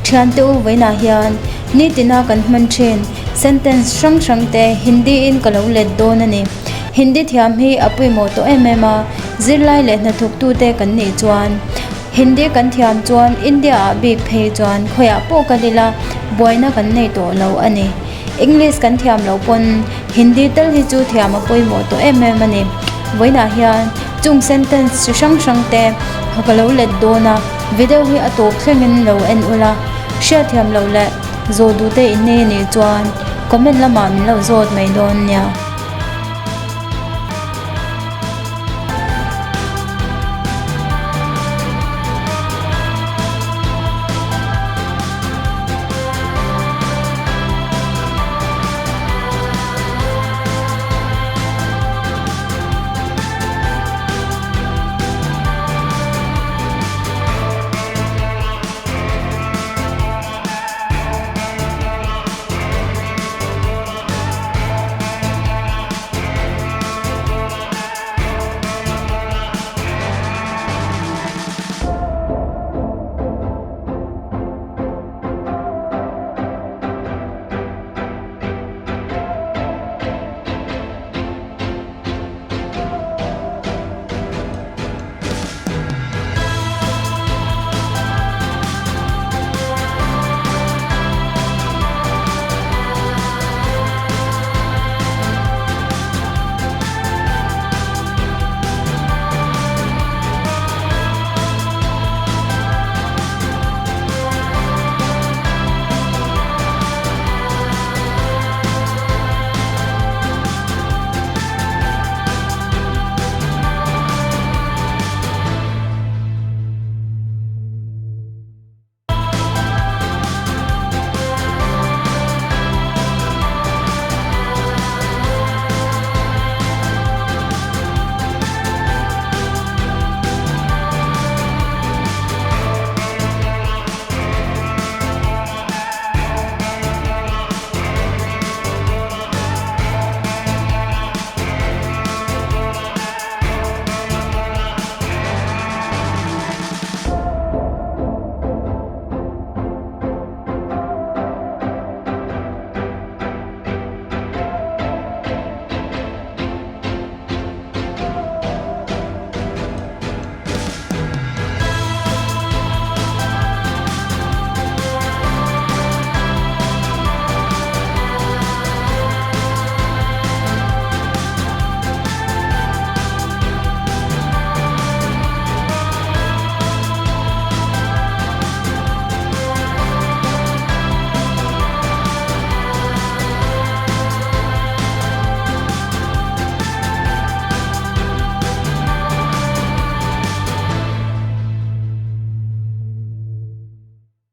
thian te u veina hian ni tina kan hman thin sentence sang te hindi in kalo let don ani hindi thiam hi apui mo to emema zirlai le na thuk tu te kan ni chuan hindi kan thiam chuan india big phei chuan khoya po kalila boina kan nei to lo ani english kan thiam lo pon hindi tel hi chu thiam apui mo to emema ni voina hian chung sentence sang te hakalo let dona video hi atop thlengin lo en ula sha thiam lo le zo du te in ne ni chuan comment lama min lo zot mai don nya